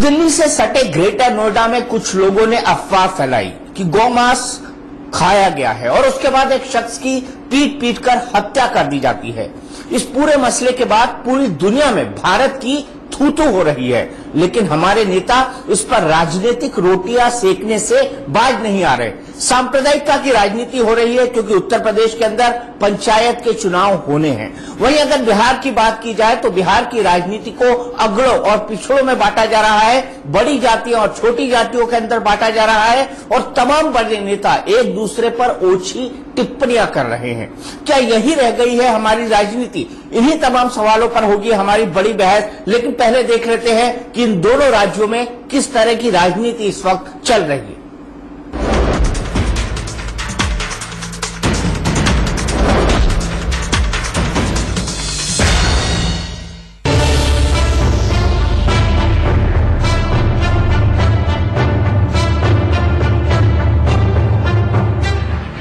दिल्ली से सटे ग्रेटर नोएडा में कुछ लोगों ने अफवाह फैलाई कि गौमांस खाया गया है और उसके बाद एक शख्स की पीट पीट कर हत्या कर दी जाती है। इस पूरे मसले के बाद पूरी दुनिया में भारत की थू-थू हो रही है, लेकिन हमारे नेता इस पर राजनीतिक रोटियां सेकने से बाज नहीं आ रहे। सांप्रदायिकता की राजनीति हो रही है क्योंकि उत्तर प्रदेश के अंदर पंचायत के चुनाव होने हैं। वहीं अगर बिहार की बात की जाए तो बिहार की राजनीति को अगड़ों और पिछड़ों में बांटा जा रहा है, बड़ी जातियों और छोटी जातियों के अंदर बांटा जा रहा है और तमाम बड़े नेता एक दूसरे पर ओछी टिप्पणियां कर रहे हैं। क्या यही रह गई है हमारी राजनीति? इन्हीं तमाम सवालों पर होगी हमारी बड़ी बहस, लेकिन पहले देख लेते हैं कि इन दोनों राज्यों में किस तरह की राजनीति इस वक्त चल रही है।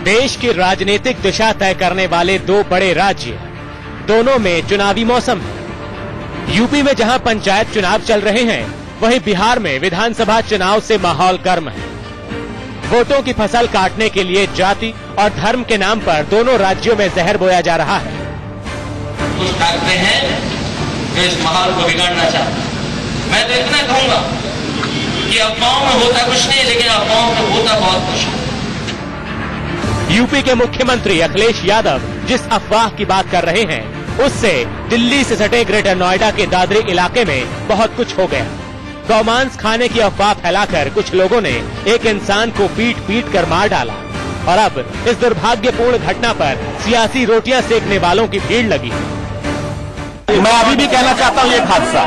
देश की राजनीतिक दिशा तय करने वाले दो बड़े राज्य, दोनों में चुनावी मौसम है। यूपी में जहां पंचायत चुनाव चल रहे हैं, वहीं बिहार में विधानसभा चुनाव से माहौल गर्म है। वोटों की फसल काटने के लिए जाति और धर्म के नाम पर दोनों राज्यों में जहर बोया जा रहा है। कुछ ताकतें हैं जो इस माहौल को बिगाड़ना चाहते हैं। मैं तो इतना कहूंगा कि अफवाहों में होता कुछ नहीं, लेकिन अफवाहों में होता बहुत कुछ है। यूपी के मुख्यमंत्री अखिलेश यादव जिस अफवाह की बात कर रहे हैं, उससे दिल्ली से सटे ग्रेटर नोएडा के दादरी इलाके में बहुत कुछ हो गया। गौमांस खाने की अफवाह फैलाकर कुछ लोगों ने एक इंसान को पीट पीट कर मार डाला और अब इस दुर्भाग्यपूर्ण घटना पर सियासी रोटियां सेकने वालों की भीड़ लगी। मैं अभी भी कहना चाहता हूँ, ये हादसा,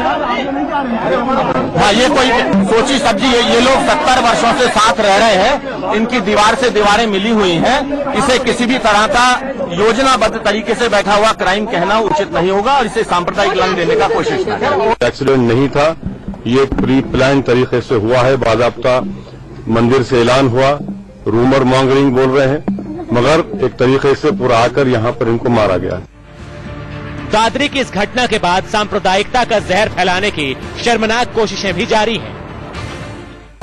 हाँ, ये कोई सोची सब्जी है। ये लोग 70 वर्षों से साथ रह रहे हैं, इनकी दीवार से दीवारें मिली हुई हैं। इसे किसी भी तरह का योजनाबद्ध तरीके से बैठा हुआ क्राइम कहना उचित नहीं होगा और इसे सांप्रदायिक रंग देने का कोशिश न करें। एक्सीडेंट नहीं था, ये प्री प्लान तरीके से हुआ है। बाकायदा मंदिर से ऐलान हुआ, रूमर मॉन्गरिंग बोल रहे हैं, मगर एक तरीके से पूरा आकर यहाँ पर इनको मारा गया। दादरी की इस घटना के बाद सांप्रदायिकता का जहर फैलाने की शर्मनाक कोशिशें भी जारी हैं।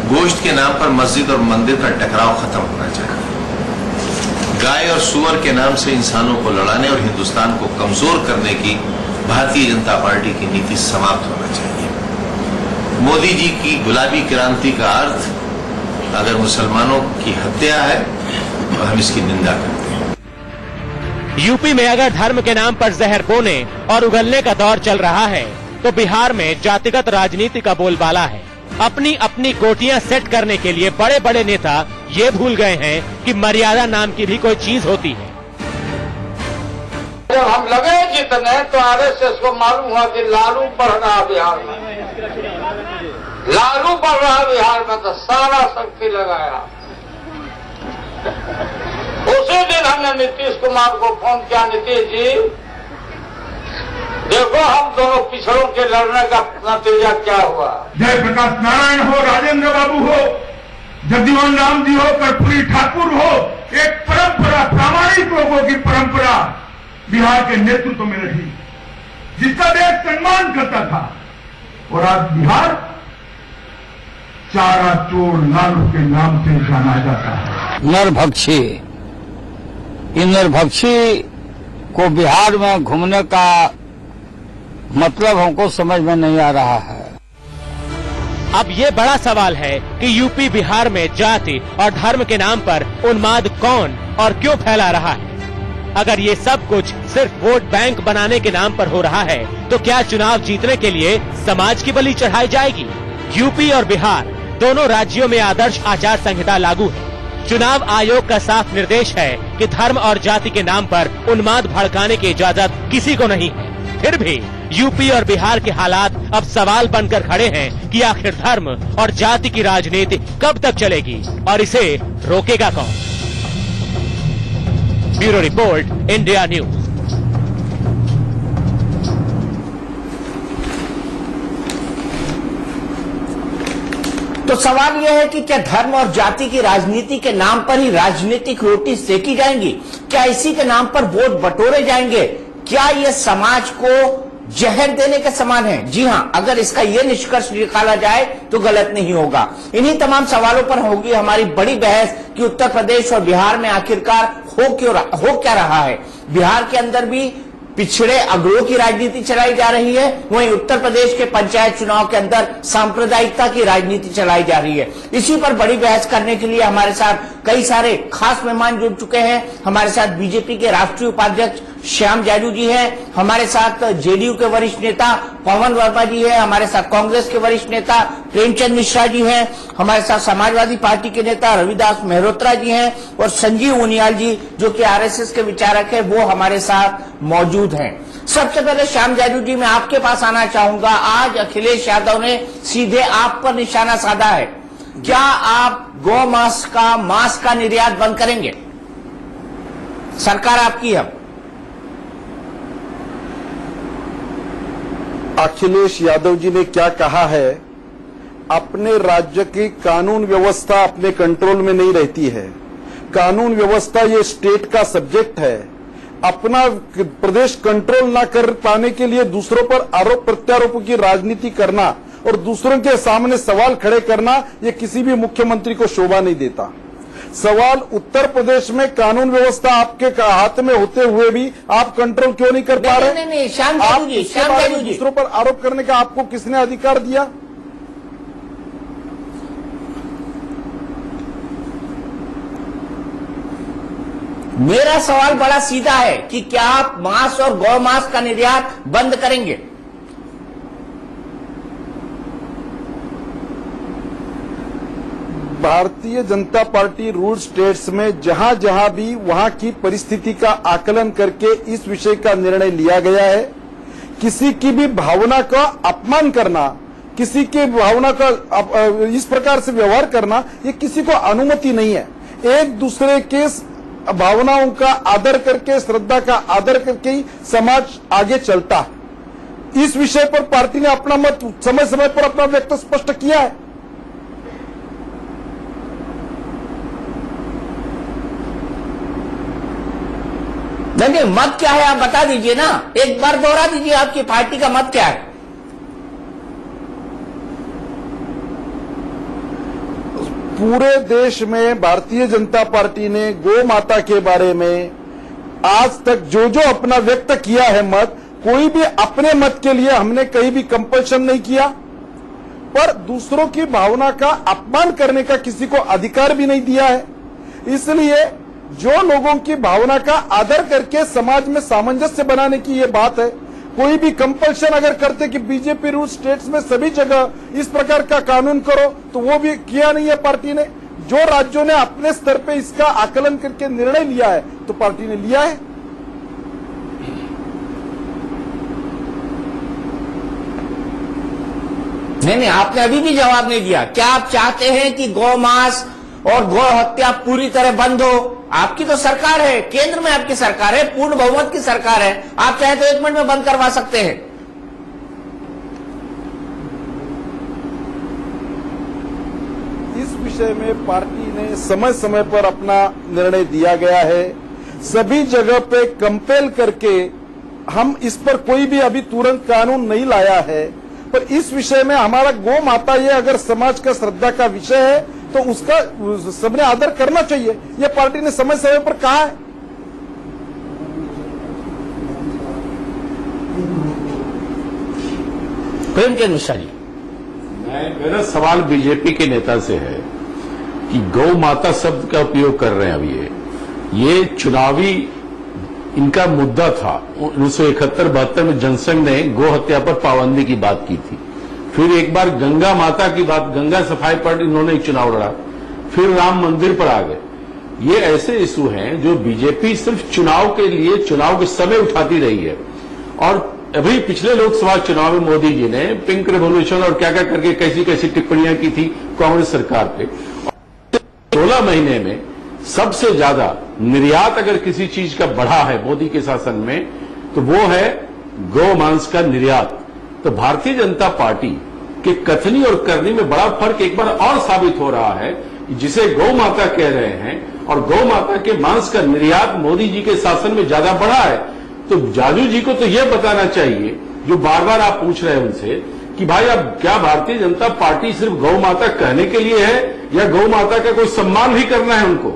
गोश्त के नाम पर मस्जिद और मंदिर का टकराव खत्म होना चाहिए। गाय और सुअर के नाम से इंसानों को लड़ाने और हिंदुस्तान को कमजोर करने की भारतीय जनता पार्टी की नीति समाप्त होना चाहिए। मोदी जी की गुलाबी क्रांति का अर्थ अगर मुसलमानों की हत्या है तो हम इसकी निंदा करते हैं। यूपी में अगर धर्म के नाम पर जहर बोने और उगलने का दौर चल रहा है, तो बिहार में जातिगत राजनीति का बोलबाला है। अपनी अपनी कोटियां सेट करने के लिए बड़े बड़े नेता ये भूल गए हैं कि मर्यादा नाम की भी कोई चीज होती है। जब हम लगे जितने तो आरएसएस को मालूम हुआ कि लालू बढ़ रहा बिहार में, लालू बढ़ रहा बिहार में, तो सारा शक्ति लगाया। उसी दिन हमने नीतीश कुमार को फोन किया, नीतीश जी देखो हम दोनों पिछड़ों के लड़ने का नतीजा क्या हुआ। जय प्रकाश नारायण हो, राजेंद्र बाबू हो, जगजीवन राम जी हो, कर्पूरी ठाकुर हो, एक परंपरा, प्रामाणिक लोगों की परंपरा बिहार के नेतृत्व में रही, जिसका देश सम्मान करता था। और आज बिहार चारा चोर लालू के नाम से जाना जाता है। नरभक्षी, इन नरभक्षी को बिहार में घूमने का मतलब हमको समझ में नहीं आ रहा है। अब ये बड़ा सवाल है कि यूपी बिहार में जाति और धर्म के नाम पर उन्माद कौन और क्यों फैला रहा है। अगर ये सब कुछ सिर्फ वोट बैंक बनाने के नाम पर हो रहा है, तो क्या चुनाव जीतने के लिए समाज की बलि चढ़ाई जाएगी? यूपी और बिहार दोनों राज्यों में आदर्श आचार संहिता लागू है। चुनाव आयोग का साफ निर्देश है कि धर्म और जाति के नाम पर उन्माद भड़काने की इजाजत किसी को नहीं है। फिर भी यूपी और बिहार के हालात अब सवाल बनकर खड़े हैं कि आखिर धर्म और जाति की राजनीति कब तक चलेगी और इसे रोकेगा कौन? Bureau report, India news. तो सवाल यह है कि क्या धर्म और जाति की राजनीति के नाम पर ही राजनीतिक रोटी सेकी जाएंगी? क्या इसी के नाम पर वोट बटोरे जाएंगे? क्या ये समाज को जहर देने के समान है। जी हां, अगर इसका यह निष्कर्ष निकाला जाए तो गलत नहीं होगा। इन्हीं तमाम सवालों पर होगी हमारी बड़ी बहस कि उत्तर प्रदेश और बिहार में आखिरकार हो क्या रहा है। बिहार के अंदर भी पिछड़े अगड़ों की राजनीति चलाई जा रही है, वहीं उत्तर प्रदेश के पंचायत चुनाव के अंदर सांप्रदायिकता की राजनीति चलाई जा रही है। इसी पर बड़ी बहस करने के लिए हमारे साथ कई सारे खास मेहमान जुड़ चुके हैं। हमारे साथ बीजेपी के राष्ट्रीय उपाध्यक्ष श्याम जाजू जी हैं, हमारे साथ जेडीयू के वरिष्ठ नेता पवन वर्मा जी हैं, हमारे साथ कांग्रेस के वरिष्ठ नेता प्रेमचंद मिश्रा जी हैं, हमारे साथ समाजवादी पार्टी के नेता रविदास मेहरोत्रा जी हैं और संजीव उनियाल जी जो कि आरएसएस के विचारक है, वो हमारे साथ मौजूद हैं। सबसे पहले श्याम जाजू जी, मैं आपके पास आना चाहूंगा। आज अखिलेश यादव ने सीधे आप पर निशाना साधा है। क्या आप गौ मांस का निर्यात बंद करेंगे? सरकार आपकी है। अखिलेश यादव जी ने क्या कहा है, अपने राज्य की कानून व्यवस्था अपने कंट्रोल में नहीं रहती है। कानून व्यवस्था ये स्टेट का सब्जेक्ट है। अपना प्रदेश कंट्रोल ना कर पाने के लिए दूसरों पर आरोप प्रत्यारोपों की राजनीति करना और दूसरों के सामने सवाल खड़े करना, ये किसी भी मुख्यमंत्री को शोभा नहीं देता। सवाल उत्तर प्रदेश में कानून व्यवस्था आपके हाथ में होते हुए भी आप कंट्रोल क्यों नहीं कर पा रहे? नहीं, श्याम जाजू जी, दूसरों पर आरोप करने का आपको किसने अधिकार दिया? मेरा सवाल बड़ा सीधा है कि क्या आप मांस और गौ मांस का निर्यात बंद करेंगे? Bharatiya Janata party rule states में जहां जहां भी वहां की परिस्थिति का आकलन करके इस विषय का निर्णय लिया गया है। किसी की भी भावना का अपमान करना, किसी के भावना का इस प्रकार से व्यवहार करना, ये किसी को अनुमति नहीं है। एक दूसरे के भावनाओं का आदर करके, श्रद्धा का आदर करके ही समाज आगे चलता है। इस विषय पर पार्टी ने अपना मत समय समय पर अपना व्यक्त स्पष्ट किया है। नहीं, मत क्या है आप बता दीजिए ना, एक बार दोहरा दीजिए आपकी पार्टी का मत क्या है। पूरे देश में भारतीय जनता पार्टी ने गौ माता के बारे में आज तक जो जो अपना व्यक्त किया है मत, कोई भी अपने मत के लिए हमने कहीं भी कंपल्शन नहीं किया, पर दूसरों की भावना का अपमान करने का किसी को अधिकार भी नहीं दिया है। इसलिए जो लोगों की भावना का आदर करके समाज में सामंजस्य बनाने की ये बात है, कोई भी कंपल्शन अगर करते कि बीजेपी रूल स्टेट्स में सभी जगह इस प्रकार का कानून करो, तो वो भी किया नहीं है पार्टी ने। जो राज्यों ने अपने स्तर पे इसका आकलन करके निर्णय लिया है, तो पार्टी ने लिया है। नहीं, आपने अभी भी जवाब नहीं दिया। क्या आप चाहते हैं कि गौ मांस और गौ हत्या पूरी तरह बंद हो? आपकी तो सरकार है, केंद्र में आपकी सरकार है, पूर्ण बहुमत की सरकार है, आप चाहे तो 1 मिनट में बंद करवा सकते हैं। इस विषय में पार्टी ने समय समय पर अपना निर्णय दिया गया है। सभी जगह पे कंपेल करके हम इस पर कोई भी अभी तुरंत कानून नहीं लाया है, पर इस विषय में हमारा गौ माता ये अगर समाज का श्रद्धा का विषय है तो उसका सबने आदर करना चाहिए, ये पार्टी ने समय समय पर कहा है। प्रेमचंद मिश्रा जी, मेरा सवाल बीजेपी के नेता से है कि गौ माता शब्द का उपयोग कर रहे हैं। अब ये चुनावी इनका मुद्दा था। 1971-72 में जनसंघ ने गौ हत्या पर पाबंदी की बात की थी। फिर एक बार गंगा माता की बात, गंगा सफाई पर इन्होंने एक चुनाव लड़ा। फिर राम मंदिर पर आ गए। ये ऐसे इशू हैं जो बीजेपी सिर्फ चुनाव के लिए, चुनाव के समय उठाती रही है। और अभी पिछले लोकसभा चुनाव में मोदी जी ने पिंक रेवोल्यूशन और क्या क्या करके कैसी कैसी टिप्पणियां की थी कांग्रेस सरकार पे। 16 महीने में सबसे ज्यादा निर्यात अगर किसी चीज का बढ़ा है मोदी के शासन में, तो वो है गौ मांस का निर्यात। तो भारतीय जनता पार्टी के कथनी और करनी में बड़ा फर्क एक बार और साबित हो रहा है। जिसे गौ माता कह रहे हैं और गौ माता के मांस का निर्यात मोदी जी के शासन में ज्यादा बढ़ा है। तो जाजू जी को तो यह बताना चाहिए जो बार बार आप पूछ रहे हैं उनसे कि भाई अब क्या भारतीय जनता पार्टी सिर्फ गौ माता कहने के लिए है या गौ माता का कोई सम्मान भी करना है उनको?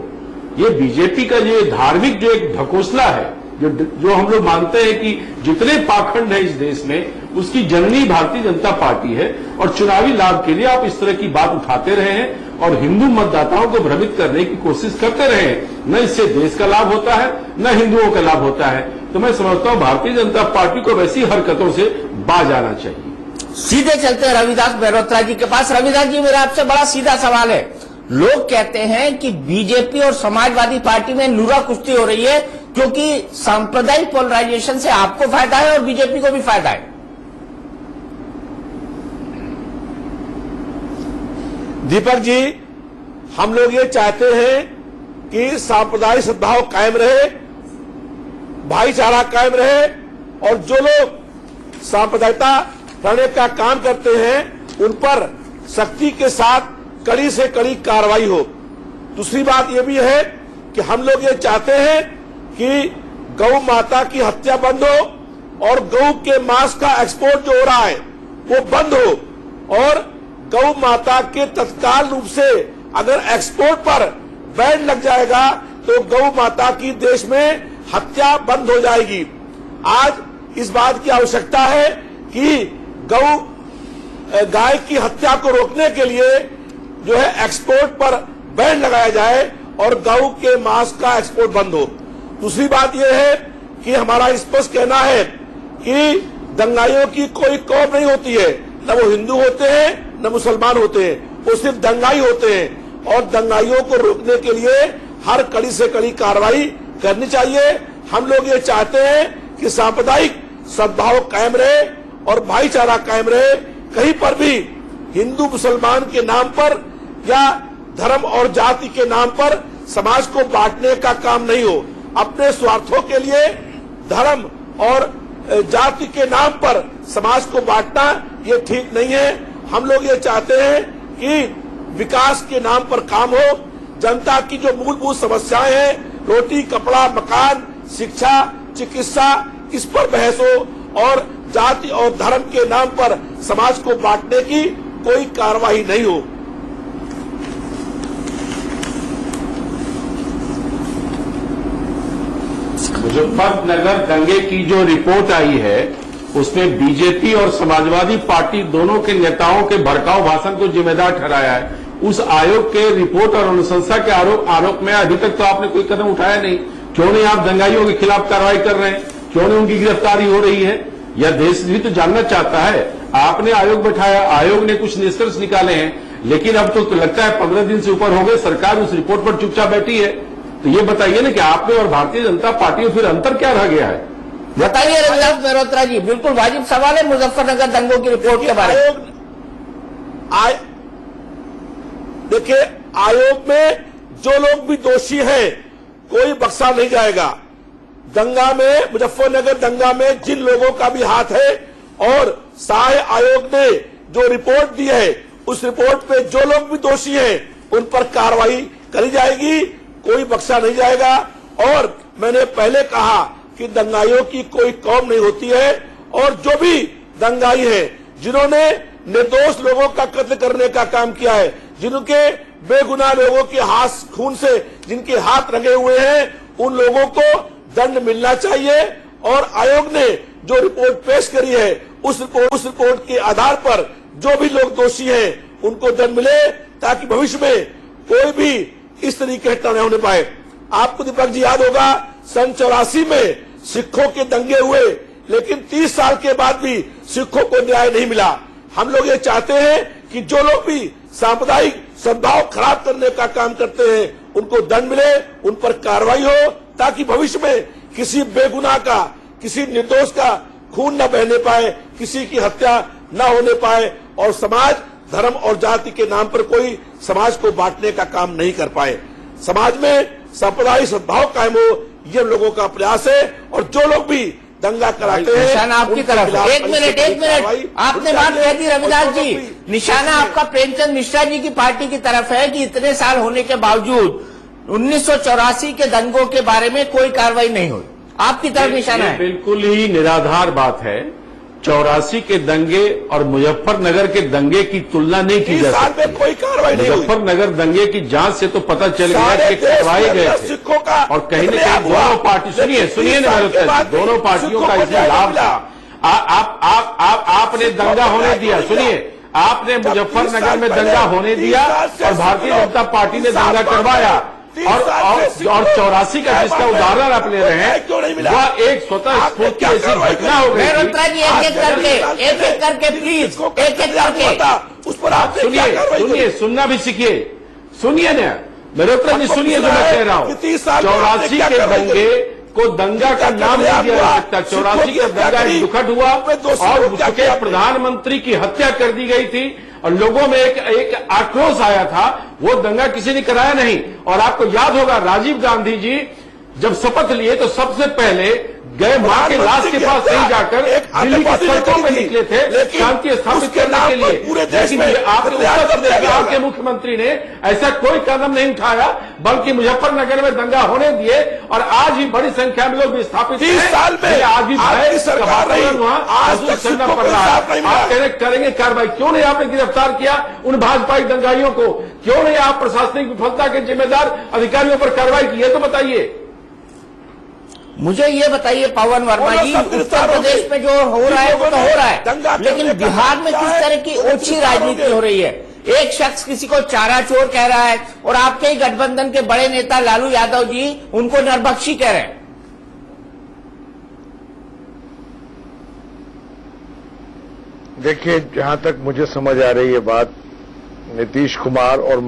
ये बीजेपी का ये धार्मिक जो एक ढकोसला है, जो हम लोग मानते हैं कि जितने पाखंड है इस देश में उसकी जननी भारतीय जनता पार्टी है, और चुनावी लाभ के लिए आप इस तरह की बात उठाते रहे हैं और हिंदू मतदाताओं को भ्रमित करने की कोशिश करते रहे हैं। न इससे देश का लाभ होता है न हिंदुओं का लाभ होता है। तो मैं समझता हूं भारतीय जनता पार्टी को वैसी हरकतों से बाज आना चाहिए। सीधे चलते हैं रविदास मेहरोत्रा जी के पास। रविदास जी, मेरा आपसे बड़ा सीधा सवाल है। लोग कहते हैं कि बीजेपी और समाजवादी पार्टी में लूरा कुश्ती हो रही है क्योंकि सांप्रदायिक पोलराइजेशन से आपको फायदा है और बीजेपी को भी फायदा है। दीपक जी, हम लोग ये चाहते हैं कि सांप्रदायिक सद्भाव कायम रहे, भाईचारा कायम रहे, और जो लोग सांप्रदायिकता फैलाने का काम करते हैं उन पर सख्ती के साथ कड़ी से कड़ी कार्रवाई हो। दूसरी बात यह भी है कि हम लोग ये चाहते हैं कि गौ माता की हत्या बंद हो और गौ के मांस का एक्सपोर्ट जो हो रहा है वो बंद हो, और गौ माता के तत्काल रूप से अगर एक्सपोर्ट पर बैन लग जाएगा तो गौ माता की देश में हत्या बंद हो जाएगी। आज इस बात की आवश्यकता है कि गाय की हत्या को रोकने के लिए जो है एक्सपोर्ट पर बैन लगाया जाए और गौ के मांस का एक्सपोर्ट बंद हो। दूसरी बात यह है कि हमारा स्पष्ट कहना है कि दंगाइयों की कोई कौम नहीं होती है, न वो हिंदू होते हैं न मुसलमान होते हैं, वो सिर्फ दंगाई होते हैं, और दंगाइयों को रोकने के लिए हर कड़ी से कड़ी कार्रवाई करनी चाहिए। हम लोग ये चाहते हैं कि सांप्रदायिक सद्भाव कायम रहे और भाईचारा कायम रहे। कहीं पर भी हिंदू मुसलमान के नाम पर या धर्म और जाति के नाम पर समाज को बांटने का काम नहीं हो। अपने स्वार्थों के लिए धर्म और जाति के नाम पर समाज को बांटना ये ठीक नहीं है। हम लोग ये चाहते हैं कि विकास के नाम पर काम हो, जनता की जो मूलभूत समस्याएं हैं, रोटी, कपड़ा, मकान, शिक्षा, चिकित्सा, इस पर बहस हो, और जाति और धर्म के नाम पर समाज को बांटने की कोई कार्रवाई नहीं हो। मुजफ्फरनगर दंगे की जो रिपोर्ट आई है उसमें बीजेपी और समाजवादी पार्टी दोनों के नेताओं के भड़काऊ भाषण को जिम्मेदार ठहराया है। उस आयोग के रिपोर्ट और अनुशंसा के आरोप में अभी तक तो आपने कोई कदम उठाया नहीं। क्यों नहीं आप दंगाइयों के खिलाफ कार्रवाई कर रहे हैं? क्यों नहीं उनकी गिरफ्तारी हो रही है? यह देश भी तो जानना चाहता है। आपने आयोग बैठाया, आयोग ने कुछ निष्कर्ष निकाले हैं, लेकिन अब तो लगता है 15 दिन से ऊपर हो गए, सरकार उस रिपोर्ट पर चुपचाप बैठी है। तो ये बताइए ना कि आपने और भारतीय जनता पार्टी में फिर अंतर क्या रह गया है? बताइए रविदास मेहरोत्रा जी, बिल्कुल वाजिब सवाल है मुजफ्फरनगर दंगों की रिपोर्ट के बारे में। देखिए, आयोग में जो लोग भी दोषी हैं कोई बख्शा नहीं जाएगा। दंगा में, मुजफ्फरनगर दंगा में जिन लोगों का भी हाथ है, और सहाय आयोग ने जो रिपोर्ट दी है उस रिपोर्ट पे जो लोग भी दोषी हैं उन पर कार्रवाई करी जाएगी, कोई बख्शा नहीं जाएगा। और मैंने पहले कहा कि दंगाइयों की कोई कौम नहीं होती है, और जो भी दंगाई हैं जिन्होंने निर्दोष लोगों का कत्ल करने का काम किया है, जिनके बेगुनाह लोगों के हाथ खून से जिनके हाथ रंगे हुए हैं, उन लोगों को दंड मिलना चाहिए। और आयोग ने जो रिपोर्ट पेश करी है उस रिपोर्ट के आधार पर जो भी लोग दोषी हैं उनको दंड मिले, ताकि भविष्य में कोई भी इस तरीके की घटना न होने पाए। आपको दीपक जी याद होगा, सन 84 में सिखों के दंगे हुए, लेकिन 30 साल के बाद भी सिखों को न्याय नहीं मिला। हम लोग ये चाहते हैं कि जो लोग भी सांप्रदायिक सद्भाव खराब करने का काम करते हैं उनको दंड मिले, उन पर कार्रवाई हो, ताकि भविष्य में किसी बेगुनाह का, किसी निर्दोष का खून न बहने पाए, किसी की हत्या न होने पाए, और समाज धर्म और जाति के नाम पर कोई समाज को बांटने का काम नहीं कर पाए। समाज में सांप्रदायिक सद्भाव कायम हो, ये लोगों का प्रयास है। और जो लोग भी दंगा कराते हैं निशाना आपकी तरफ। एक मिनट, आपने बात कह दी रविदास जी, निशाना आपका प्रेमचंद मिश्रा जी की पार्टी की तरफ है कि इतने साल होने के बावजूद 1984 के दंगों के बारे में कोई कार्रवाई नहीं हुई। आपकी तरफ निशाना है। बिल्कुल ही निराधार बात है। 84 के दंगे और मुजफ्फरनगर के दंगे की तुलना नहीं की जा सकती। कोई कार्रवाई नहीं हुई। मुजफ्फरनगर दंगे की जांच से तो पता चल गया कि करवाए गए थे और कहीं न कहीं दोनों पार्टी सुनिए ना दोनों पार्टियों का इसमें लाभ था। आपने दंगा होने दिया, सुनिए, आपने मुजफ्फरनगर में दंगा होने दिया और भारतीय जनता पार्टी ने दंगा करवाया और 84 का जिसका उदाहरण आप ले रहे हैं वह एक स्वतः स्फूर्त की ऐसी घटना हो गई। मेहरोत्रा जी एक एक करके प्लीज एक करके उस पर आप सुनिए सुनना भी सीखिए, सुनिए ना मेहरोत्रा जी, सुनिए जो मैं कह रहा हूँ। 84 के दंगे को दंगा का नाम नहीं दिया जा सकता। 84 का दंगा दुखद हुआ और उसके प्रधानमंत्री की हत्या कर दी गई थी और लोगों में एक आक्रोश आया था। वो दंगा किसी ने कराया नहीं। और आपको याद होगा राजीव गांधी जी जब शपथ लिए तो सबसे पहले गए मां के लाश के पास नहीं जाकर दिल्ली की सड़कों में निकले थे शांति स्थापित करने के लिए। लेकिन आपके उत्तर प्रदेश बिहार के मुख्यमंत्री ने ऐसा कोई कदम नहीं उठाया बल्कि मुजफ्फरनगर में दंगा होने दिए और आज भी बड़ी संख्या में लोग विस्थापित हैं। आज भी करना पड़ रहा है। आप करेंगे कार्रवाई, क्यों नहीं आपने गिरफ्तार किया उन भाजपाई दंगाइयों को? क्यों नहीं आप प्रशासनिक विफलता के जिम्मेदार अधिकारियों पर कार्रवाई की? तो बताइए। मुझे ये बताइए पवन वर्मा जी, उत्तर प्रदेश में जो हो रहा है वो तो हो रहा है, लेकिन बिहार में किस तरह की ओछी राजनीति हो रही है? एक शख्स किसी को चारा चोर कह रहा है और आपके ही गठबंधन के बड़े नेता लालू यादव जी उनको नरबख्शी कह रहे हैं। देखिए, जहां तक मुझे समझ आ रही है बात, नीतीश कुमार और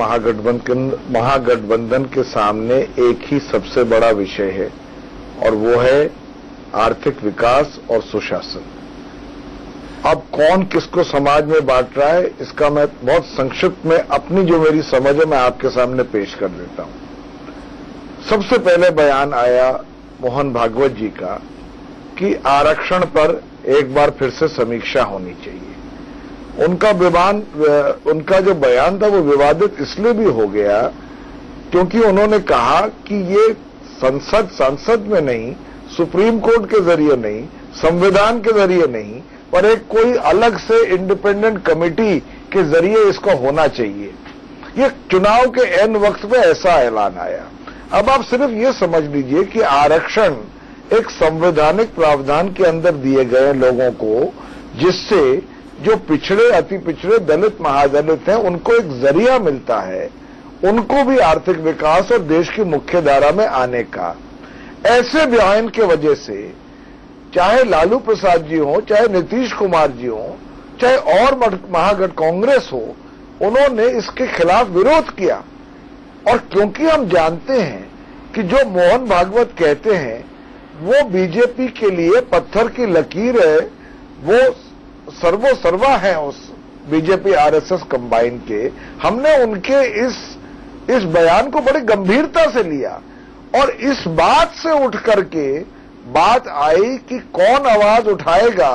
महागठबंधन के सामने एक ही सबसे बड़ा विषय है और वो है आर्थिक विकास और सुशासन। अब कौन किसको समाज में बांट रहा है इसका मैं बहुत संक्षिप्त में अपनी जो मेरी समझ है मैं आपके सामने पेश कर देता हूं। सबसे पहले बयान आया मोहन भागवत जी का कि आरक्षण पर एक बार फिर से समीक्षा होनी चाहिए। उनका जो बयान था वो विवादित इसलिए भी हो गया क्योंकि उन्होंने कहा कि ये संसद में नहीं, सुप्रीम कोर्ट के जरिए नहीं, संविधान के जरिए नहीं, पर एक कोई अलग से इंडिपेंडेंट कमेटी के जरिए इसको होना चाहिए। ये चुनाव के एन वक्त में ऐसा ऐलान आया। अब आप सिर्फ ये समझ लीजिए कि आरक्षण एक संवैधानिक प्रावधान के अंदर दिए गए लोगों को, जिससे जो पिछड़े, अति पिछड़े, दलित, महादलित हैं उनको एक जरिया मिलता है उनको भी आर्थिक विकास और देश की मुख्य धारा में आने का। ऐसे बयान के वजह से चाहे लालू प्रसाद जी हो, चाहे नीतीश कुमार जी हो, चाहे और महागठ कांग्रेस हो, उन्होंने इसके खिलाफ विरोध किया। और क्योंकि हम जानते हैं कि जो मोहन भागवत कहते हैं वो बीजेपी के लिए पत्थर की लकीर है, वो सर्वोसर्वा है उस बीजेपी आरएसएस कंबाइन के, हमने उनके इस बयान को बड़ी गंभीरता से लिया और इस बात से उठ करके बात आई कि कौन आवाज उठाएगा।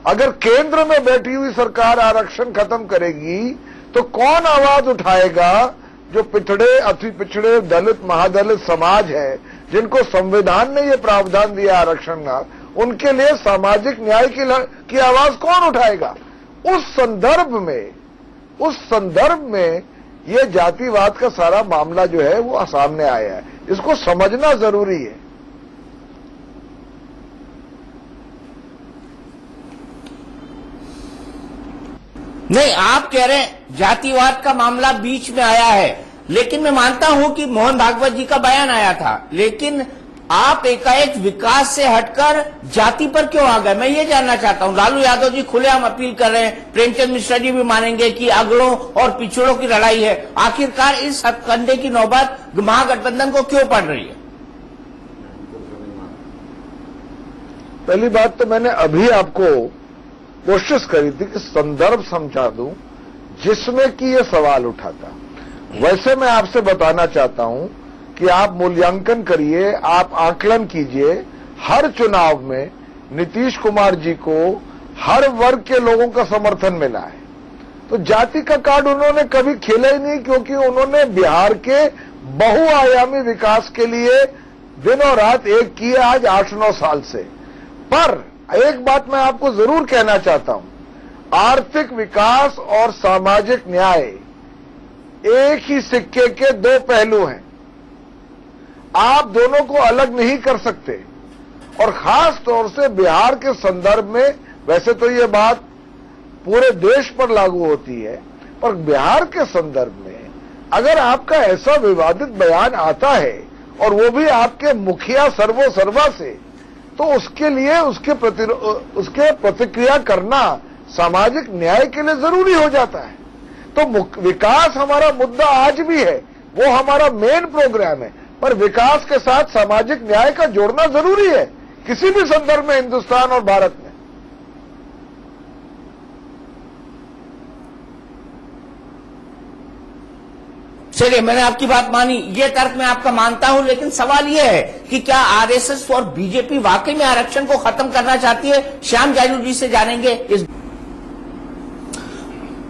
अगर केंद्र में बैठी हुई सरकार आरक्षण खत्म करेगी तो कौन आवाज उठाएगा? जो पिछड़े, अति पिछड़े, दलित, महादलित समाज है जिनको संविधान ने ये प्रावधान दिया आरक्षण का, उनके लिए सामाजिक न्याय की आवाज कौन उठाएगा? उस संदर्भ में ये जातिवाद का सारा मामला जो है वो सामने आया है। इसको समझना जरूरी है। नहीं, आप कह रहे हैं जातिवाद का मामला बीच में आया है, लेकिन मैं मानता हूं कि मोहन भागवत जी का बयान आया था, लेकिन आप एकाएक विकास से हटकर जाति पर क्यों आ गए? मैं ये जानना चाहता हूं। लालू यादव जी खुलेआम अपील कर रहे हैं, प्रेमचंद मिश्रा जी भी मानेंगे कि अगड़ों और पिछड़ों की लड़ाई है। आखिरकार इस हथकंडे की नौबत महागठबंधन को क्यों पड़ रही है? पहली बात तो मैंने अभी आपको कोशिश करी थी कि संदर्भ समझा दूं जिसमें कि ये सवाल उठा था। वैसे मैं आपसे बताना चाहता हूं कि आप मूल्यांकन करिए, आप आकलन कीजिए। हर चुनाव में नीतीश कुमार जी को हर वर्ग के लोगों का समर्थन मिला है। तो जाति का कार्ड उन्होंने कभी खेला ही नहीं, क्योंकि उन्होंने बिहार के बहुआयामी विकास के लिए दिन और रात एक किए आज 8-9 साल से। पर एक बात मैं आपको जरूर कहना चाहता हूं, आर्थिक विकास और सामाजिक न्याय एक ही सिक्के के दो पहलू हैं। आप दोनों को अलग नहीं कर सकते। और खास तौर से बिहार के संदर्भ में, वैसे तो ये बात पूरे देश पर लागू होती है, पर बिहार के संदर्भ में अगर आपका ऐसा विवादित बयान आता है और वो भी आपके मुखिया सर्वो सर्वा से, तो उसके लिए उसके प्रतिक्रिया करना सामाजिक न्याय के लिए जरूरी हो जाता है। तो विकास हमारा मुद्दा आज भी है, वो हमारा मेन प्रोग्राम है, पर विकास के साथ सामाजिक न्याय का जोड़ना जरूरी है किसी भी संदर्भ में, हिंदुस्तान और भारत में। चलिए, मैंने आपकी बात मानी, ये तर्क मैं आपका मानता हूं, लेकिन सवाल यह है कि क्या आरएसएस और बीजेपी वाकई में आरक्षण को खत्म करना चाहती है? श्याम जाजू जी से जानेंगे इस।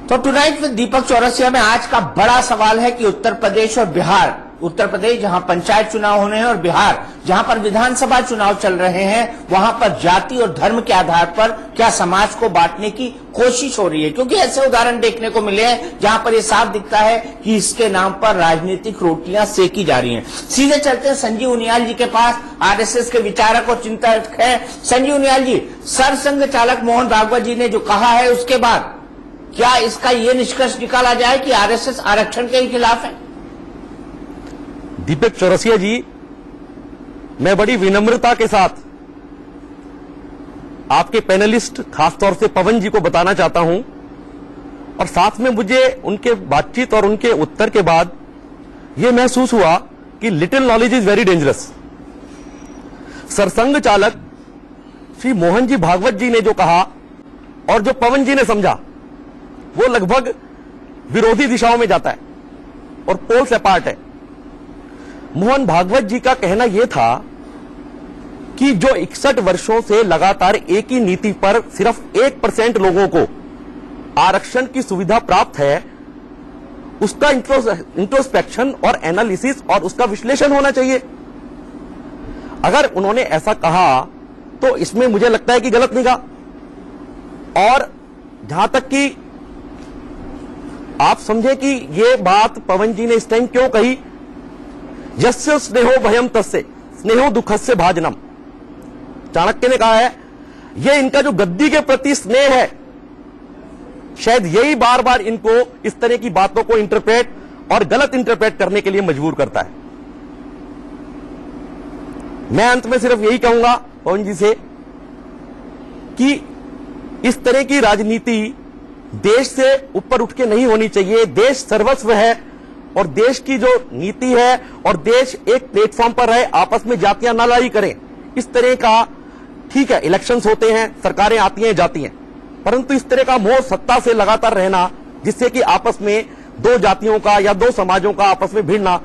तो टुनाइट विद दीपक चौरसिया में आज का बड़ा सवाल है कि उत्तर प्रदेश और बिहार, उत्तर प्रदेश जहां पंचायत चुनाव होने हैं और बिहार जहां पर विधानसभा चुनाव चल रहे हैं, वहां पर जाति और धर्म के आधार पर क्या समाज को बांटने की कोशिश हो रही है? क्योंकि ऐसे उदाहरण देखने को मिले हैं जहां पर यह साफ दिखता है कि इसके नाम पर राजनीतिक रोटियां सेकी जा रही हैं। सीधे चलते हैं संजीव उनियाल जी के पास, आरएसएस के विचारक और चिंतक हैं। संजीव उनियाल जी, सरसंघ चालक मोहन भागवत जी ने जो कहा है, उसके बाद क्या इसका यह निष्कर्ष निकाला जाए कि आरएसएस आरक्षण के खिलाफ है? दीपक चौरसिया जी, मैं बड़ी विनम्रता के साथ आपके पैनलिस्ट खासतौर से पवन जी को बताना चाहता हूं, और साथ में मुझे उनके बातचीत और उनके उत्तर के बाद यह महसूस हुआ कि little knowledge is very dangerous. सरसंघ चालक श्री मोहन जी भागवत जी ने जो कहा और जो पवन जी ने समझा, वो लगभग विरोधी दिशाओं में जाता है और पोल्स अपार्ट है। मोहन भागवत जी का कहना यह था कि जो 61 वर्षों से लगातार एक ही नीति पर सिर्फ 1% लोगों को आरक्षण की सुविधा प्राप्त है, उसका इंट्रोस्पेक्शन और एनालिसिस और उसका विश्लेषण होना चाहिए। अगर उन्होंने ऐसा कहा तो इसमें मुझे लगता है कि गलत निगाह। और जहां तक कि आप समझे कि यह बात पवन जी ने इस टाइम क्यों कही, यस्य स्नेहो भयम तस्य स्नेहो दुखस्य भाजनम, चाणक्य ने कहा है, यह इनका जो गद्दी के प्रति स्नेह है, शायद यही बार बार इनको इस तरह की बातों को इंटरप्रेट और गलत इंटरप्रेट करने के लिए मजबूर करता है। मैं अंत में सिर्फ यही कहूंगा पवन जी से कि इस तरह की राजनीति देश से ऊपर उठ के नहीं होनी चाहिए। देश सर्वस्व है और देश की जो नीति है और देश एक प्लेटफॉर्म पर रहे, आपस में जातियां ना लड़ाई करें। इस तरह का ठीक है, इलेक्शंस होते हैं, सरकारें आती हैं जाती हैं, परंतु इस तरह का मोह सत्ता से लगातार रहना जिससे कि आपस में दो जातियों का या दो समाजों का आपस में भिड़ना,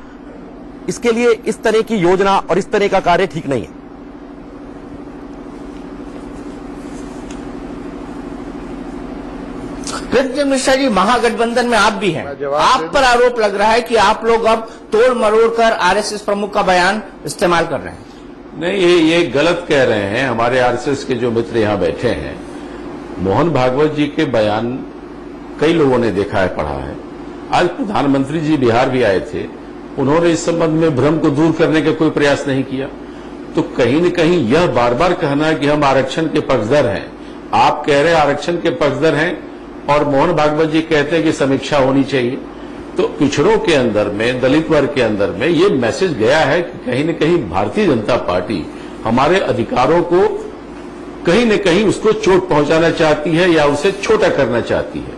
इसके लिए इस तरह की योजना और इस तरह का कार्य ठीक नहीं है। कृष्ण मिश्रा जी, महागठबंधन में आप भी हैं, आप पर आरोप लग रहा है कि आप लोग अब तोड़ मरोड़ कर आरएसएस प्रमुख का बयान इस्तेमाल कर रहे हैं। नहीं, ये गलत कह रहे हैं। हमारे आरएसएस के जो मित्र यहां बैठे हैं, मोहन भागवत जी के बयान कई लोगों ने देखा है, पढ़ा है। आज प्रधानमंत्री जी बिहार भी आए थे, उन्होंने इस संबंध में भ्रम को दूर करने का कोई प्रयास नहीं किया। तो कहीं न कहीं यह बार बार कहना कि हम आरक्षण के पक्षधर हैं, आप कह रहे हैं आरक्षण के पक्षधर हैं और मोहन भागवत जी कहते हैं कि समीक्षा होनी चाहिए, तो पिछड़ों के अंदर में, दलित वर्ग के अंदर में ये मैसेज गया है कि कहीं न कहीं भारतीय जनता पार्टी हमारे अधिकारों को कहीं न कहीं उसको चोट पहुंचाना चाहती है या उसे छोटा करना चाहती है।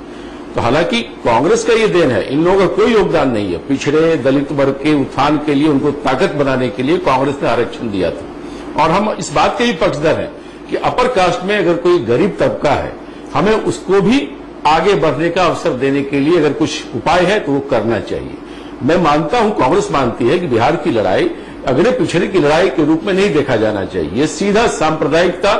तो हालांकि कांग्रेस का ये देन है, इन लोगों का कोई योगदान नहीं है। पिछड़े दलित वर्ग के उत्थान के लिए, उनको ताकत बनाने के लिए कांग्रेस ने आरक्षण दिया था। और हम इस बात के भी पक्षधर हैं कि अपर कास्ट में अगर कोई गरीब तबका है, हमें उसको भी आगे बढ़ने का अवसर देने के लिए अगर कुछ उपाय है तो वो करना चाहिए। मैं मानता हूं, कांग्रेस मानती है कि बिहार की लड़ाई अगले पिछड़े की लड़ाई के रूप में नहीं देखा जाना चाहिए। ये सीधा सांप्रदायिकता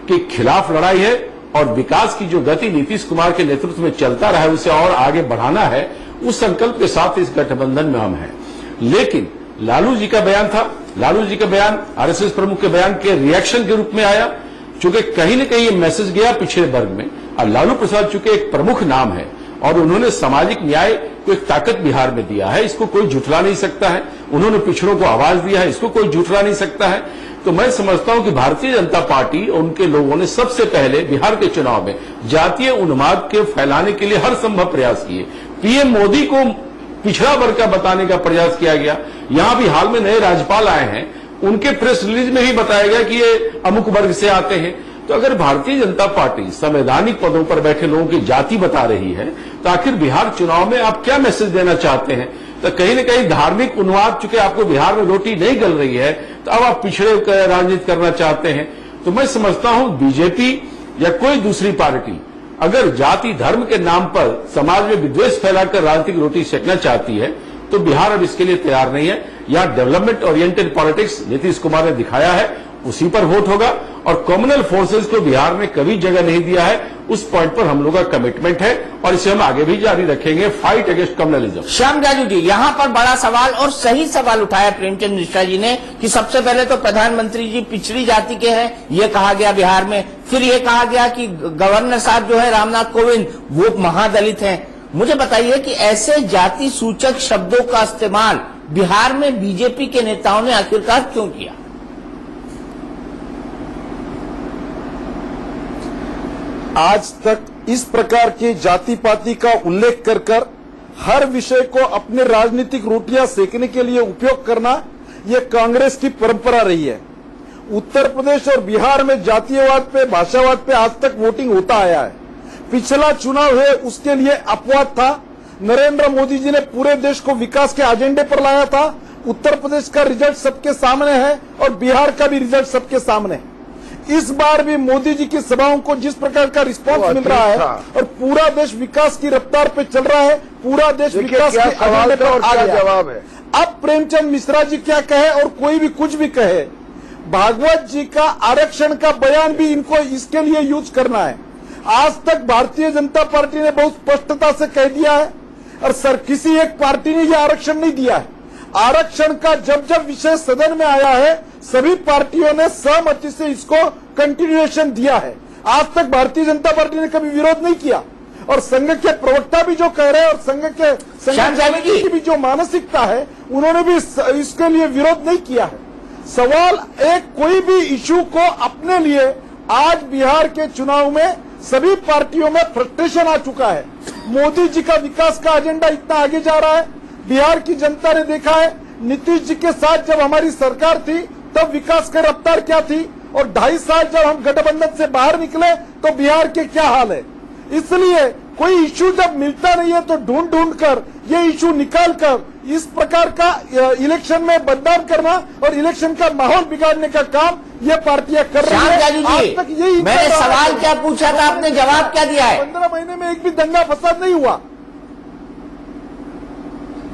के खिलाफ लड़ाई है और विकास की जो गति नीतीश कुमार के नेतृत्व में चलता रहा है उसे और आगे बढ़ाना है, उस संकल्प के साथ इस गठबंधन में हम हैं। लेकिन लालू जी का बयान था, लालू जी का बयान आरएसएस प्रमुख के बयान के रिएक्शन के रूप में आया। चूंकि कहीं न कहीं ये मैसेज गया पिछड़े वर्ग में, और लालू प्रसाद चूंकि एक प्रमुख नाम है और उन्होंने सामाजिक न्याय को एक ताकत बिहार में दिया है, इसको कोई झुठला नहीं सकता है। उन्होंने पिछड़ों को आवाज दिया है, इसको कोई झुठला नहीं सकता है। तो मैं समझता हूं कि भारतीय जनता पार्टी और उनके लोगों ने सबसे पहले बिहार के चुनाव में जातीय उन्माद के फैलाने के लिए हर संभव प्रयास किए। पीएम मोदी को पिछड़ा वर्ग का बताने का प्रयास किया गया। यहां भी हाल में नए राज्यपाल आए हैं, उनके प्रेस रिलीज में ही बताया गया कि ये अमुक वर्ग से आते हैं। तो अगर भारतीय जनता पार्टी संवैधानिक पदों पर बैठे लोगों की जाति बता रही है, तो आखिर बिहार चुनाव में आप क्या मैसेज देना चाहते हैं? तो कहीं न कहीं धार्मिक उन्माद, चूंकि आपको बिहार में रोटी नहीं गल रही है, तो अब आप पिछड़े राजनीति करना चाहते हैं। तो मैं समझता हूं बीजेपी या कोई दूसरी पार्टी अगर जाति धर्म के नाम पर समाज में विद्वेष फैलाकर राजनीतिक रोटी सेकना चाहती है, तो बिहार अब इसके लिए तैयार नहीं है। यहां development oriented politics Nitish Kumar ने दिखाया है, उसी पर वोट होगा। और कम्युनल फोर्सेस को बिहार में कभी जगह नहीं दिया है, उस पॉइंट पर हम लोग का कमिटमेंट है और इसे हम आगे भी जारी रखेंगे। Fight against communalism. Shyam Jaju ji, यहाँ पर बड़ा सवाल और सही सवाल उठाया प्रेमचंद मिश्रा जी ने कि सबसे पहले तो प्रधानमंत्री जी पिछड़ी जाति के हैं, ये कहा गया बिहार में। फिर ये कहा गया कि गवर्नर साहब जो है रामनाथ कोविंद, वो महादलित हैं। मुझे बताइए कि ऐसे जाति सूचक शब्दों का इस्तेमाल बिहार में बीजेपी के नेताओं ने आखिरकार क्यों किया? आज तक इस प्रकार की जाति पाति का उल्लेख कर कर हर विषय को अपने राजनीतिक रोटियां सेकने के लिए उपयोग करना, यह कांग्रेस की परंपरा रही है। उत्तर प्रदेश और बिहार में जातीयवाद पे, भाषावाद पे आज तक वोटिंग होता आया है। पिछला चुनाव है उसके लिए अपवाद था। नरेंद्र मोदी जी ने पूरे देश को विकास के एजेंडे पर लाया था। उत्तर प्रदेश का रिजल्ट सबके सामने है और बिहार का भी रिजल्ट सबके सामने है। इस बार भी मोदी जी की सभाओं को जिस प्रकार का रिस्पांस मिल रहा है और पूरा देश विकास की रफ्तार पे चल रहा है, पूरा देश विकास के एजेंडे पर आ गया। जवाब है। अब प्रेमचंद मिश्रा जी क्या कहे और कोई भी कुछ भी कहे, भागवत जी का आरक्षण का बयान भी इनको इसके लिए यूज करना है। आज तक भारतीय जनता पार्टी ने बहुत स्पष्टता से कह दिया है और सर किसी एक पार्टी ने यह आरक्षण नहीं दिया है। आरक्षण का जब जब विषय सदन में आया है, सभी पार्टियों ने सहमति से इसको कंटिन्यूएशन दिया है। आज तक भारतीय जनता पार्टी ने कभी विरोध नहीं किया और संघ के प्रवक्ता भी जो कह रहे हैं और संघ की भी जो मानसिकता है, उन्होंने भी इसके लिए विरोध नहीं किया है। सवाल एक कोई भी इश्यू को अपने लिए, आज बिहार के चुनाव में सभी पार्टियों में फ्रस्ट्रेशन आ चुका है। मोदी जी का विकास का एजेंडा इतना आगे जा रहा है, बिहार की जनता ने देखा है नीतीश जी के साथ जब हमारी सरकार थी तब विकास की रफ्तार क्या थी, और 2.5 साल जब हम गठबंधन से बाहर निकले तो बिहार के क्या हाल है। इसलिए कोई इश्यू जब मिलता नहीं है तो ढूंढ ढूंढ कर ये इश्यू निकाल कर इस प्रकार का इलेक्शन में बदनाम करना और इलेक्शन का माहौल बिगाड़ने का काम ये पार्टियां कर रही है। आज तक यही मैंने सवाल क्या पूछा था, आपने जवाब क्या दिया है? 15 महीने में एक भी दंगा फसाद नहीं हुआ।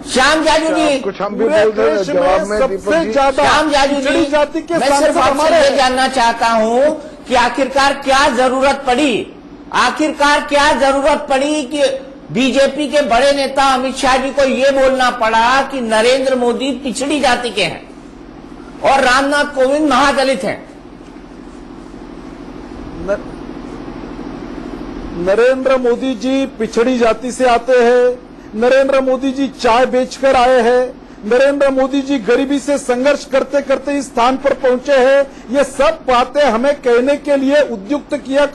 श्याम जाजू जी, कुछ हम भी बोलते हैं जवाब में सबसे ज्यादा श्याम जाजू जी, जाति के मैं सिर्फ आपसे ये जानना चाहता हूं कि आखिरकार क्या जरूरत पड़ी कि बीजेपी के बड़े नेता अमित शाह जी को ये बोलना पड़ा कि नरेंद्र मोदी पिछड़ी जाति के हैं और रामनाथ कोविंद महादलित हैं। नरेंद्र मोदी जी पिछड़ी जाति से आते हैं, नरेंद्र मोदी जी चाय बेचकर आए हैं, नरेंद्र मोदी जी गरीबी से संघर्ष करते करते इस स्थान पर पहुंचे हैं। ये सब बातें हमें कहने के लिए उद्युक्त किया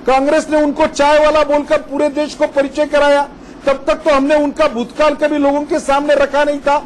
कांग्रेस ने उनको चाय वाला बोलकर पूरे देश को परिचय कराया। तब तक तो हमने उनका भूतकाल कभी लोगों के सामने रखा नहीं था।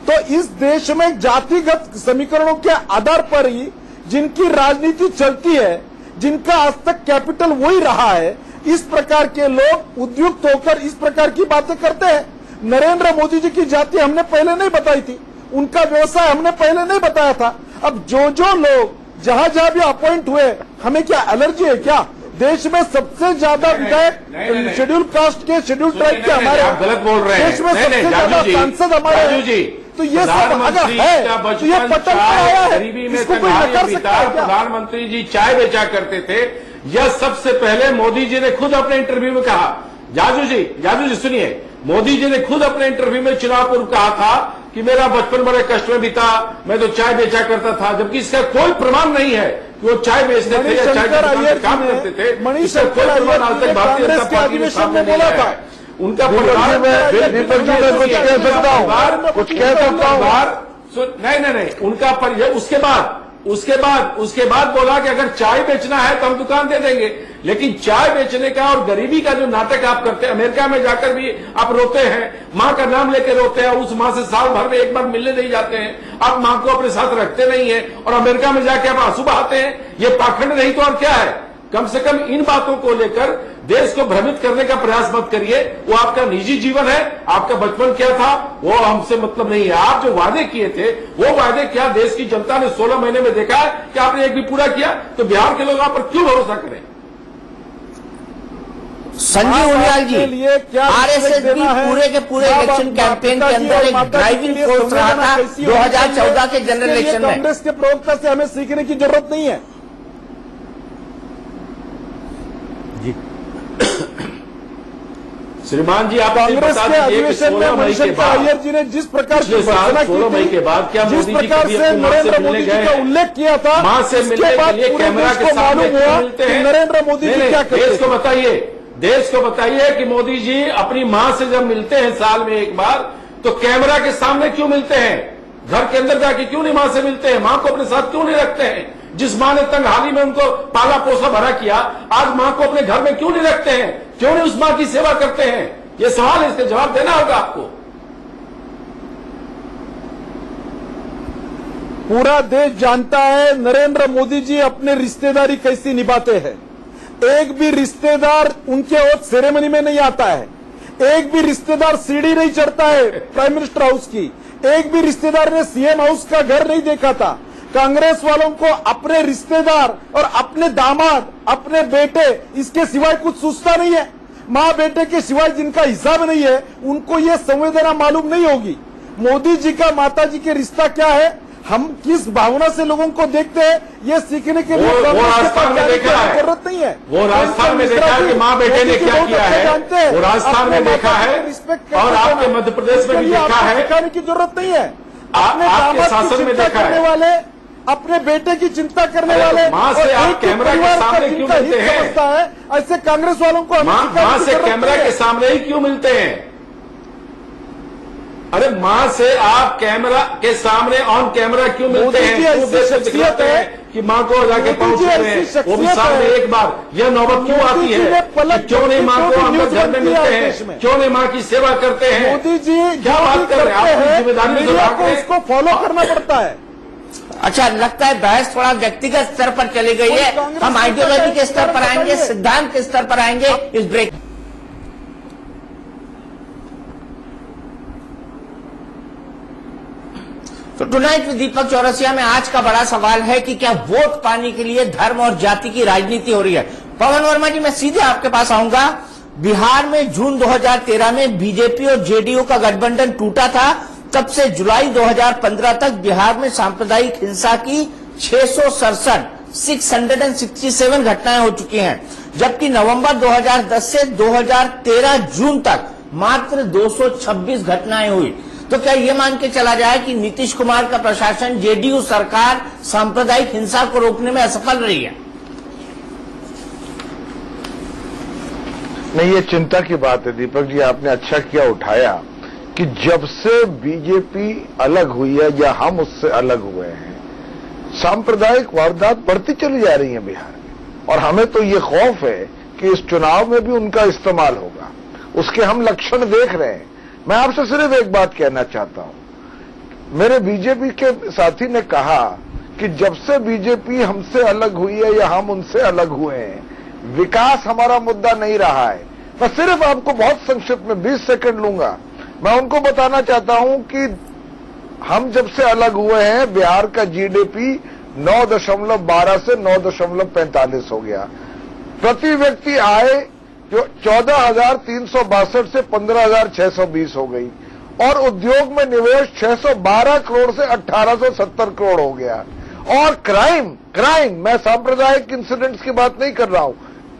तो इस देश में जातिगत समीकरणों के आधार पर ही जिनकी राजनीति चलती है, जिनका आज तक कैपिटल वही रहा है, इस प्रकार के लोग उद्युक्त होकर इस प्रकार की बातें करते हैं। नरेंद्र मोदी जी की जाति हमने पहले नहीं बताई थी, उनका व्यवसाय हमने पहले नहीं बताया था। अब जो लोग जहां भी अपॉइंट हुए, हमें क्या एलर्जी है क्या? देश में सबसे ज्यादा विधायक शेड्यूल कास्ट के, शेड्यूल ट्राइब के हमारे, आप गलत बोल रहे हैं। देश में सबसे ज्यादा सांसद हमारे। तो ये सब अगर है तो ये पटल पर आया है, इसको कोई नकार सकता है क्या? प्रधानमंत्री जी चाय बेचा करते थे, यह सबसे पहले मोदी जी ने खुद अपने इंटरव्यू में कहा। जाजू जी सुनिए, मोदी जी ने खुद अपने इंटरव्यू में चुनाव पूर्व कहा था कि मेरा बचपन बड़े कष्ट में बीता, मैं तो चाय बेचा करता था, जबकि इसका कोई प्रमाण नहीं है, कि वो चाय बेचते थे या चाय की दुकान पे काम करते थे। मणिशंकर अय्यर आज तक भारतीय जनता पार्टी में सामने बोला था। उनका परिवार दीपक जी मैं कुछ कह सकता हूँ, कुछ कह सकता हूँ। नहीं, उनका उसके बाद बोला कि अगर चाय बेचना है तो हम दुकान दे देंगे। लेकिन चाय बेचने का और गरीबी का जो नाटक आप करते हैं, अमेरिका में जाकर भी आप रोते हैं, मां का नाम लेकर रोते हैं, उस मां से साल भर में एक बार मिलने नहीं जाते हैं, आप मां को अपने साथ रखते नहीं है और अमेरिका में जाके आप आंसू बहाते हैं। ये पाखंड नहीं तो और क्या है? कम से कम इन बातों को लेकर देश को भ्रमित करने का प्रयास मत करिए। वो आपका निजी जीवन है, आपका बचपन क्या था वो हमसे मतलब नहीं है। आप जो वादे किए थे वो वादे क्या देश की जनता ने 16 महीने में देखा है कि आपने एक भी पूरा किया? तो बिहार के लोग आप पर क्यों भरोसा करें? संजीव उनियाल जी, आरएसएस भी पूरे के पूरे इलेक्शन कैंपेन के अंदर एक ड्राइविंग फोर्स रहा था 2014 के जनरल इलेक्शन में। कांग्रेस के प्रवक्ता से हमें सीखने की जरूरत नहीं है। श्रीमान जी, आप कांग्रेस के अधिवेशन में मणिशंकर अय्यर जी ने जिस प्रकार की घोषणा की मई के बाद क्या जिस प्रकार से नरेंद्र मोदी जी का उल्लेख किया था, उसके बाद पूरे देश को मालूम हुआ कि नरेंद्र मोदी जी क्या करते हैं। देश को बताइए कि मोदी जी अपनी मां से जब मिलते हैं साल में एक बार, तो कैमरा के सामने क्यों मिलते हैं? घर के अंदर जाके क्यों नहीं मां से मिलते हैं? मां को अपने साथ क्यों नहीं रखते हैं? जिस मां ने तंगहाली में उनको पाला पोसा भरा किया, आज मां को अपने घर में क्यों नहीं रखते हैं? क्यों नहीं उस मां की सेवा करते हैं? ये सवाल है, इसके जवाब देना होगा आपको। पूरा देश जानता है नरेंद्र मोदी जी अपने रिश्तेदारी कैसी निभाते हैं। एक भी रिश्तेदार उनके ओथ सेरेमनी में नहीं आता है, एक भी रिश्तेदार सीढ़ी नहीं चढ़ता है प्राइम मिनिस्टर हाउस की, एक भी रिश्तेदार ने सीएम हाउस का घर नहीं देखा था। कांग्रेस वालों को अपने रिश्तेदार और अपने दामाद, अपने बेटे, इसके सिवाय कुछ सूझता नहीं है। मां बेटे के सिवाय जिनका हिसाब नहीं है उनको ये संवेदना मालूम नहीं होगी। मोदी जी का माता जी के रिश्ता क्या है, हम किस भावना से लोगों को देखते हैं, ये सीखने के लिए राजस्थान में देखा है, जरूरत नहीं है। वो राजस्थान में देखा है कि मां बेटे ने क्या किया है, वो राजस्थान में देखा है और आपके मध्य प्रदेश में भी देखा है। दिखाने की जरूरत नहीं है। आपके शासन में देखा है। वाले अपने बेटे की चिंता करने वाले मां से आप कैमरा के सामने क्यों मिलते हैं? ऐसे कांग्रेस वालों को मां से कैमरा के सामने ही क्यों मिलते हैं? अरे मां से आप कैमरा के सामने ऑन कैमरा क्यों मिलते हैं? ऐसी शख्सियत है कि मां को जाके पहुंच रहे हैं, वो भी सामने एक बार। यह नौबत क्यों आती है? क्यों नहीं मां को हम घर में मिलते हैं? क्यों नहीं मां की सेवा करते हैं? मोदी जी क्या बात कर रहे हैं? आप जिम्मेदारी को इसको फॉलो करना पड़ता है। अच्छा, लगता है बहस थोड़ा व्यक्तिगत स्तर पर चली गई है। हम आइडियोलॉजी के स्तर पर आएंगे, सिद्धांत के स्तर पर आएंगे इस ब्रेक। तो टुनाइट विद दीपक चौरसिया में आज का बड़ा सवाल है कि क्या वोट पाने के लिए धर्म और जाति की राजनीति हो रही है? पवन वर्मा जी, मैं सीधे आपके पास आऊंगा। बिहार में जून 2013 में बीजेपी और जेडीयू का गठबंधन टूटा था। तब से जुलाई 2015 तक बिहार में सांप्रदायिक हिंसा की 667 घटनाएं हो चुकी हैं, जबकि नवंबर 2010 से 2013 जून तक मात्र 226 घटनाएं हुई। तो क्या ये मान के चला जाए कि नीतीश कुमार का प्रशासन, जेडीयू सरकार सांप्रदायिक हिंसा को रोकने में असफल रही है? नहीं, ये चिंता की बात है दीपक जी, आपने अच्छा किया उठाया कि जब से बीजेपी अलग हुई है या हम उससे अलग हुए हैं, सांप्रदायिक वारदात बढ़ती चली जा रही है बिहार में। और हमें तो ये खौफ है कि इस चुनाव में भी उनका इस्तेमाल होगा, उसके हम लक्षण देख रहे हैं। मैं आपसे सिर्फ एक बात कहना चाहता हूं। मेरे बीजेपी के साथी ने कहा कि जब से बीजेपी हमसे अलग हुई है या हम उनसे अलग हुए हैं, विकास हमारा मुद्दा नहीं रहा है। मैं सिर्फ आपको बहुत संक्षिप्त में 20 सेकंड लूंगा। मैं उनको बताना चाहता हूं कि हम जब से अलग हुए हैं, बिहार का जीडीपी 9.12 से 9.45 हो गया। प्रति व्यक्ति आय जो 14,362 से 15,620 हो गई और उद्योग में निवेश 612 करोड़ से 1,870 करोड़ हो गया। और क्राइम मैं सांप्रदायिक इंसिडेंट्स की बात नहीं कर रहा हूं,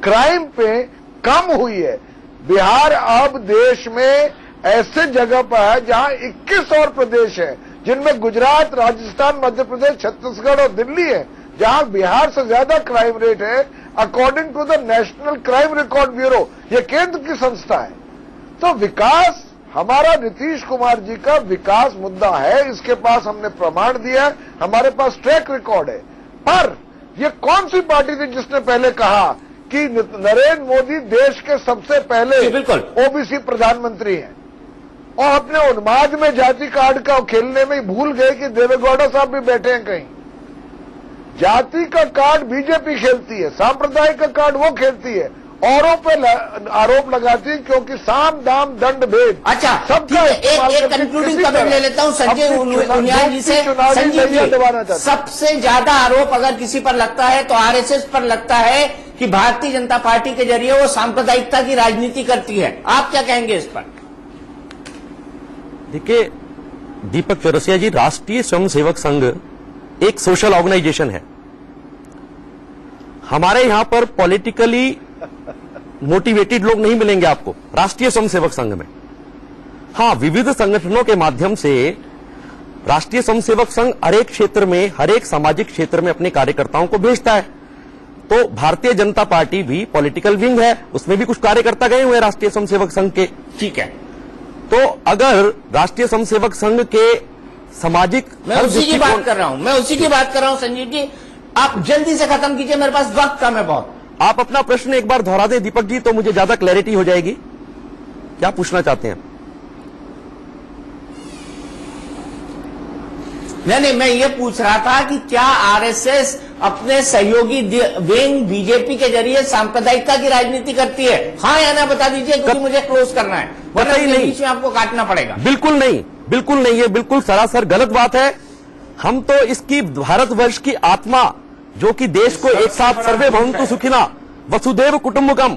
क्राइम पे कम हुई है। बिहार अब देश में ऐसे जगह पर है जहां 21 और प्रदेश हैं जिनमें गुजरात, राजस्थान, मध्य प्रदेश, छत्तीसगढ़ और दिल्ली है, जहां बिहार से ज्यादा क्राइम रेट है according to the National Crime Record Bureau, ये केंद्र की संस्था है। तो विकास, हमारा नीतीश कुमार जी का विकास मुद्दा है, इसके पास हमने प्रमाण दिया है, हमारे पास ट्रैक रिकॉर्ड है। पर ये कौन सी पार्टी थी जिसने पहले कहा कि नरेंद्र मोदी देश के सबसे पहले ओबीसी प्रधानमंत्री हैं, और अपने उन्माद में जाति कार्ड का खेलने में भूल गए कि देवेगौड़ा साहब भी बैठे हैं कहीं। जाति का कार्ड बीजेपी खेलती है, सांप्रदायिक का कार्ड वो खेलती है, औरों पे आरोप लगाती है क्योंकि साम दाम दंड भेद। अच्छा, सबका एक कंक्लूडिंग कमेंट ले लेता हूं संजय उनियाल जी से। संजय जी, सबसे ज्यादा आरोप अगर किसी पर लगता है तो आरएसएस पर लगता है कि भारतीय जनता पार्टी के जरिए वो सांप्रदायिकता की राजनीति करती है। आप क्या कहेंगे इस पर? देखिए दीपक चौरसिया जी, राष्ट्रीय स्वयंसेवक संघ एक सोशल ऑर्गेनाइजेशन है। हमारे यहां पर पॉलिटिकली मोटिवेटेड लोग नहीं मिलेंगे आपको राष्ट्रीय स्वयंसेवक संघ में। हां, विविध संगठनों के माध्यम से राष्ट्रीय स्वयंसेवक संघ हर एक क्षेत्र में, हर एक सामाजिक क्षेत्र में अपने कार्यकर्ताओं को भेजता है। तो भारतीय जनता पार्टी भी पॉलिटिकल विंग है, उसमें भी कुछ कार्यकर्ता गए हुए हैं राष्ट्रीय स्वयंसेवक संघ के। ठीक है, तो अगर राष्ट्रीय स्वयंसेवक संघ के सामाजिक, मैं उसी की बात कर रहा हूं संजीव जी, आप जल्दी से खत्म कीजिए, मेरे पास वक्त कम है बहुत। आप अपना प्रश्न एक बार दोहरा दें दीपक जी, तो मुझे ज्यादा क्लैरिटी हो जाएगी। क्या पूछना चाहते हैं? नहीं, मैं ये पूछ रहा था कि क्या आरएसएस अपने सहयोगी विंग बीजेपी के जरिए सांप्रदायिकता की राजनीति करती है? हाँ या ना बता दीजिए, क्योंकि मुझे क्लोज करना है, वरना बीच में आपको काटना पड़ेगा। बिल्कुल नहीं, बिल्कुल नहीं, ये बिल्कुल सरासर गलत बात है। हम तो इसकी भारतवर्ष की आत्मा, जो कि देश को एक साथ सर्वे भवन्तु सुखिना वसुधैव कुटुंबकम,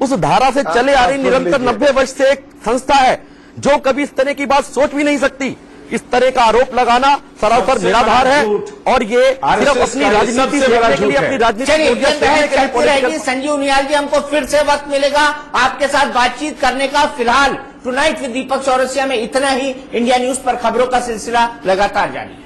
उस धारा से चले आ रही निरंतर 90 वर्ष से एक संस्था है जो कभी इस तरह की बात सोच भी नहीं सकती। इस तरह का आरोप लगाना सरासर निराधार है, और ये सिर्फ अपनी राजनीति से लड़ने के लिए, अपनी राजनीति। संजीव उनियाल जी, हमको फिर से वक्त मिलेगा आपके साथ बातचीत करने का। फिलहाल टुनाइट विद दीपक चौरसिया में इतना ही। इंडिया न्यूज पर खबरों का सिलसिला लगातार जारी है।